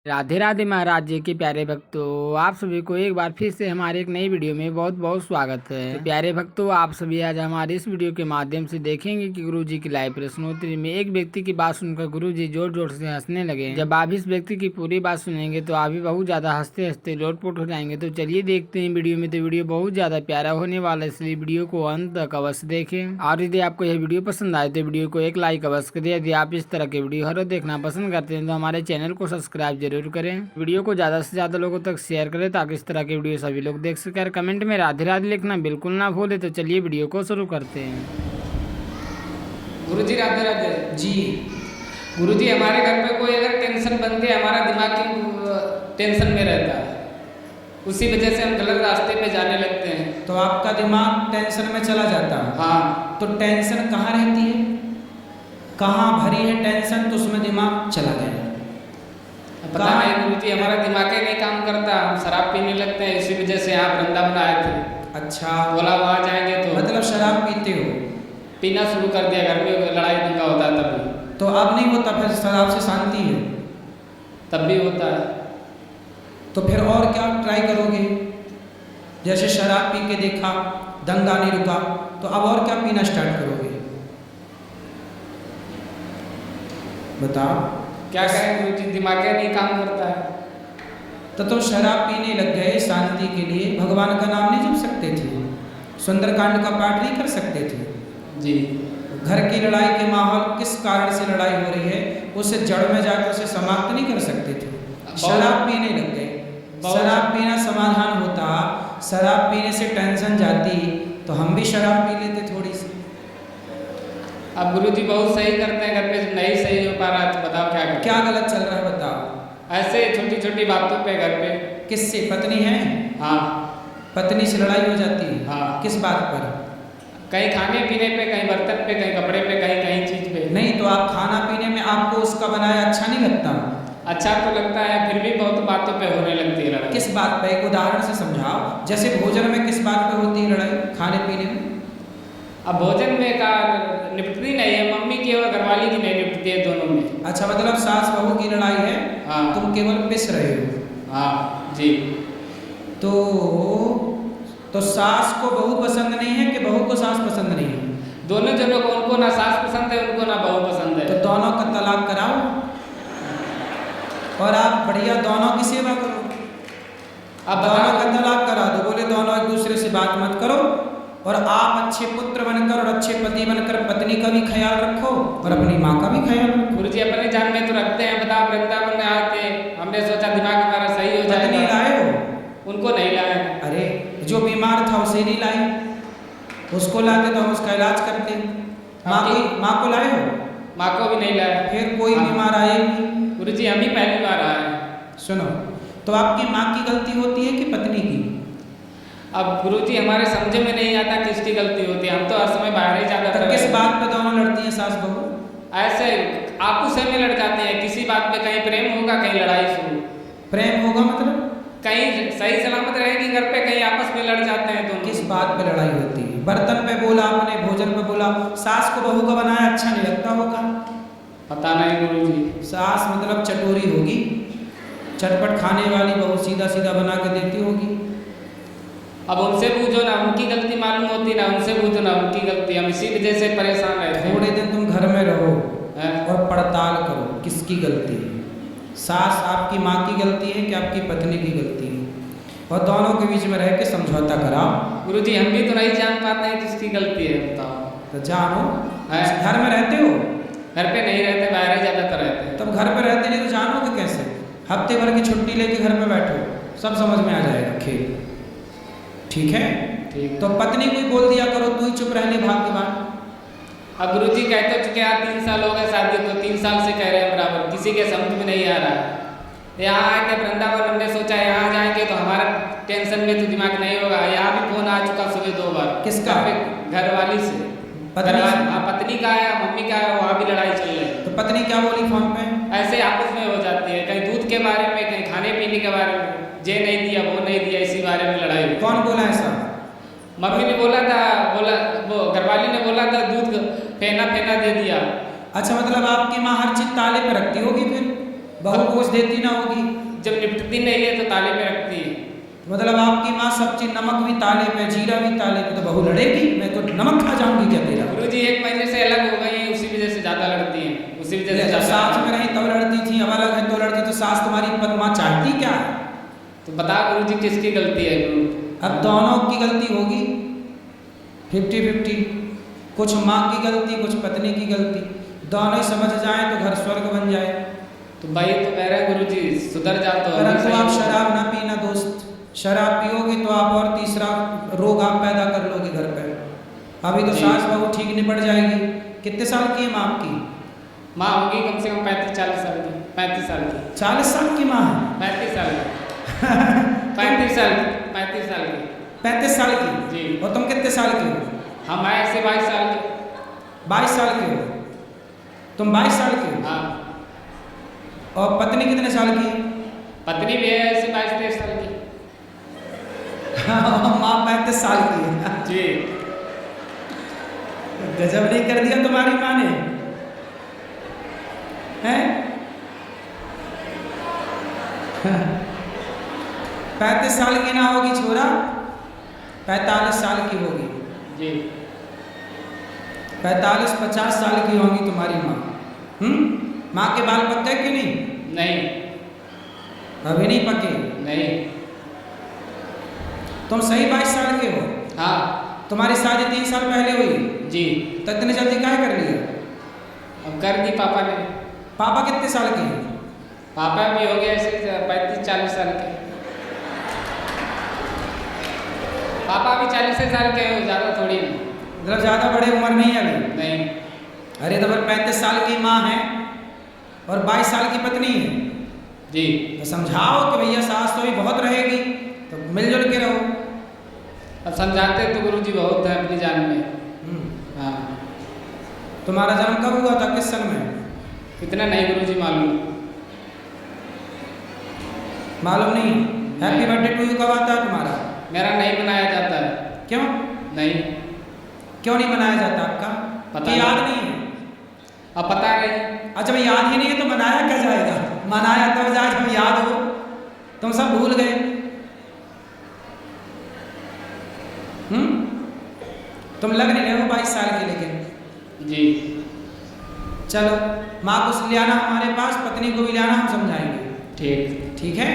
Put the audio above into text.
राधे राधे महाराज जी के प्यारे भक्तों, आप सभी को एक बार फिर से हमारे एक नई वीडियो में बहुत बहुत स्वागत है। तो प्यारे भक्तों, आप सभी आज हमारे इस वीडियो के माध्यम से देखेंगे कि गुरु जी की लाइव प्रश्नोत्तरी में एक व्यक्ति की बात सुनकर गुरु जी जोर जोर से हंसने लगे। जब आप इस व्यक्ति की पूरी बात सुनेंगे तो आप भी बहुत ज्यादा हंसते हंसते लोटपोट हो जाएंगे। तो चलिए देखते हैं वीडियो में। तो वीडियो बहुत ज्यादा प्यारा होने वाला है, इसलिए वीडियो को अंत तक अवश्य देखें। और यदि आपको यह वीडियो पसंद आए तो वीडियो को एक लाइक अवश्य करें। यदि आप इस तरह के वीडियो हर रोज देखना पसंद करते हैं तो हमारे चैनल को सब्सक्राइब जरूर करें। वीडियो को ज्यादा से ज्यादा लोगों तक शेयर करें ताकि इस तरह के वीडियो सभी लोग देख सकें। और कमेंट में राधे राधे लिखना बिल्कुल ना भूले। तो चलिए वीडियो को शुरू करते हैं। गुरुजी राधे राधे जी। गुरुजी, हमारे घर पे कोई अगर टेंशन बन के हमारा दिमाग की टेंशन में रहता है, उसी वजह से हम गलत रास्ते पे जाने लगते हैं। तो आपका दिमाग टेंशन में चला जाता है। हाँ, तो टेंशन कहाँ रहती है, कहाँ भरी है टेंशन, तो उसमें दिमाग चला गया। पता नहीं गुरुजी, हमारा दिमाग ही नहीं काम करता, हम शराब पीने लगते हैं। इसी वजह से यहाँ वृंदावन आए थे। अच्छा, बोला वहाँ जाएंगे तो मतलब शराब पीते हो? पीना शुरू कर दिया। घर में लड़ाई दंगा होता है तभी। तो अब नहीं होता, फिर शराब से शांति है? तब भी होता है। तो फिर और क्या ट्राई करोगे? जैसे शराब पी के देखा, दंगा नहीं रुका, तो अब और क्या पीना स्टार्ट करोगे? बताओ। क्या करें गुरुजी, दिमाग ही नहीं काम करता है। तो शराब पीने लग गए शांति के लिए, भगवान का नाम नहीं जप सकते थे? सुंदरकांड का पाठ नहीं कर सकते थे? जी। घर की लड़ाई के माहौल, किस कारण से लड़ाई हो रही है, उसे जड़ में जाकर उसे समाप्त नहीं कर सकते थे? शराब पीने लग गए। शराब पीना समाधान होता, शराब पीने से टेंशन जाती, तो हम भी शराब पी लेते थोड़ी सी। अब गुरुजी बहुत सही करते हैं, घर पे नहीं सही हो पा रहा है तो बताओ क्या करें? क्या गलत चल रहा है बताओ। ऐसे छोटी छोटी बातों पे घर पे। किससे? पत्नी है? हाँ। पत्नी से लड़ाई हो जाती है? हाँ। किस बात पर? कहीं खाने पीने पे, कहीं बर्तन पे, कहीं कपड़े पे, कहीं कहीं चीज पे। नहीं तो आप खाना पीने में आपको उसका बनाया अच्छा नहीं लगता? अच्छा तो लगता है, फिर भी बहुत बातों पे होने लगती है लड़ाई। किस बात पे, एक उदाहरण से समझाओ। जैसे भोजन में किस बात पे होती है लड़ाई, खाने पीने में? अब भोजन में का निपटती नहीं है, मम्मी की और घरवाली की नहीं निपटती है, दोनों में। अच्छा, मतलब सास बहू की लड़ाई है। हाँ। तुम केवल पिस रहे हो। हाँ जी। तो सास को बहू पसंद नहीं है कि बहू को सास पसंद नहीं है? दोनों जनों को, उनको ना सास पसंद है, उनको ना बहू पसंद है। तो दोनों का तलाक कराओ और आप बढ़िया दोनों की सेवा करो। अब दोनों का तलाक करा दो, बोले दोनों एक दूसरे से बात मत करो, और आप अच्छे पुत्र बनकर और अच्छे पति बनकर पत्नी का भी ख्याल रखो और अपनी माँ का भी ख्याल रखो। गुरुजी अपने जान में तो रखते हैं। बताओ, वृंदावन में आते हमने सोचा दिमाग हमारा सही हो जाएगा। पत्नी लाए हो? उनको नहीं लाए। अरे जो बीमार था उसे नहीं लाए, उसको लाते तो हम उसका इलाज करते। माँ को लाए हो? माँ को भी नहीं लाया। फिर कोई बीमार आएगी? गुरुजी हम ही पहली बार आए। सुनो, तो आपकी माँ की गलती होती है कि पत्नी की? अब गुरुजी हमारे समझ में नहीं आता किसकी गलती होती है, हम तो हर समय बाहर ही जाता तो किस बात पे दोनों लड़ती हैं सास बहू? ऐसे आपस में लड़ जाते हैं, किसी बात पे कहीं प्रेम होगा, कहीं लड़ाई शुरू। प्रेम होगा मतलब? कहीं सही सलामत रहेगी घर पे, कहीं आपस में लड़ जाते हैं दोनों। किस बात पे लड़ाई होती है? बर्तन पे बोला आपने, भोजन पे बोला। सास को बहू का बनाया अच्छा नहीं लगता होगा? पता नहीं गुरुजी। सास मतलब चटोरी होगी, चटपट खाने वाली, बहू सीधा सीधा बना के देती होगी। अब उनसे पूछो ना, उनकी गलती मालूम होती ना, उनसे पूछो ना उनकी गलती। हम इसी वजह से परेशान रहते हैं। थोड़े दिन तुम घर में रहो और पड़ताल करो किसकी गलती है। सास आपकी माँ की गलती है कि आपकी पत्नी की गलती है, और दोनों के बीच में रह के समझौता कराओ। गुरुजी हम भी तो नहीं जान पाते हैं किसकी गलती है, बताओ। तो जानो। घर में रहते हो? घर पे नहीं रहते, बाहर ही ज्यादातर रहते हैं। तब घर पे रहते नहीं तो जानोगे कैसे? हफ्ते भर की छुट्टी लेके घर में बैठो, सब समझ में आ जाएगा खेल। ठीक है? ठीक। तो पत्नी को ही बोल दिया करो, तू ही चुप रह ले भाग के बाद। अब गुरुजी कहते चुके आप 3 साल हो गए शादी को, 3 साल से कह रहे हैं बराबर, किसी के समझ में नहीं आ रहा है। यहाँ आए थे वृंदावन, हमने सोचा यहाँ जाएंगे तो हमारा टेंशन में तो दिमाग नहीं होगा। यहाँ भी फोन आ चुका सुबह 2 बार। किसका? घर वाली से। पत्नी का है, मम्मी का है, वहाँ भी लड़ाई चल रही है। तो पत्नी क्या बोली फोन पे? ऐसे आपस में हो जाती है, कहीं दूध के बारे में, कहीं खाने पीने के बारे में, ये नहीं दिया वो नहीं दिया, इसी बारे में लड़ाई हुई। कौन बोला ऐसा? मम्मी ने बोला था, वो घरवाली ने बोला था दूध फेना फेना दे दिया। अच्छा, मतलब आपकी माँ हर चीज ताले पे रखती होगी फिर? बहू कोस देती ना होगी, जब निपटती नहीं है तो ताले पे रखती है। मतलब आपकी माँ सब चीज, नमक भी ताले पे, जीरा भी ताले पे, तो बहू लड़ेगी? मैं तो नमक खा जाऊंगी क्या तेरा? गुरुजी 1 महीने से अलग हो गई है, उसी वजह से ज्यादा लड़ती हैं, उसी वजह से जब ज्यादा। साथ में रही तब लड़ती थी, अब अलग है तो लड़ती, तो सास तुम्हारी माँ चाहती क्या है? तो बताओ गुरुजी किसकी गलती है गुरु? अब दोनों की गलती होगी 50-50, कुछ माँ की गलती, कुछ पत्नी की गलती, दोनों ही समझ जाए तो घर स्वर्ग बन जाए। तो भाई तो कह रहे हैं गुरुजी सुधर जाओ तो परंतु आप शराब ना पीना दोस्त, शराब पियोगे तो आप और तीसरा रोग आप पैदा कर लोगे घर पे। अभी तो सास बहू ठीक निपट जाएगी। कितने साल की है माँ आपकी? माँ होगी कम से कम 35-40 साल की, 35 साल की। 40 साल की माँ है? 35 साल की 35 साल की 35 साल की 35 साल की जी। और तुम कितने साल के हो? हम आए ऐसे 22 साल के। 22 साल के हो तुम? 22 साल के हो? हाँ। और पत्नी कितने साल की है? पत्नी भी है ऐसे 22-23 साल की। माँ 35 साल की है जी। गजब नहीं कर दिया तुम्हारी माँ ने, हैं? 35 साल की ना होगी छोरा, 45 साल की होगी जी। 45-50 साल की होंगी तुम्हारी माँ। माँ के बाल पक गए कि नहीं? नहीं। अभी नहीं पके? नहीं। तुम सही 22 साल के हो? हाँ। तुम्हारी शादी 3 साल पहले हुई जी। तो इतने जल्दी काहे कर लिया? अब कर दी पापा ने। पापा कितने साल के हैं? पापा भी हो गए ऐसे 35-40 साल के। पापा भी 40 साल के हो, ज़्यादा थोड़ी नहीं। मतलब ज़्यादा बड़े उम्र नहीं है अभी? नहीं। अरे तो फिर 35 साल की माँ है और 22 साल की पत्नी है जी। तो समझाओ कि भैया सास तो भी बहुत रहेगी, तो मिलजुल के रहो। अब समझाते तो गुरुजी बहुत है अपनी जान में। हाँ। तुम्हारा जन्म कब हुआ था, किस सन में? इतना नहीं गुरुजी मालूम। मालूम नहीं? हैप्पी बर्थडे टू यू कब आता है तुम्हारा? मेरा नहीं मनाया जाता है। क्यों? नहीं। क्यों नहीं मनाया जाता आपका? पता कि याद नहीं है? अब पता नहीं। अच्छा भाई याद ही नहीं है तो मनाया क्या जाएगा? मनाया तब जाए जब याद हो, तुम सब भूल गए। तुम लग नहीं रहे हो 22 साल के, लेकिन जी। चलो माँ को ले आना हमारे पास, पत्नी को भी ले आना, हम समझाएंगे। ठीक। ठीक है।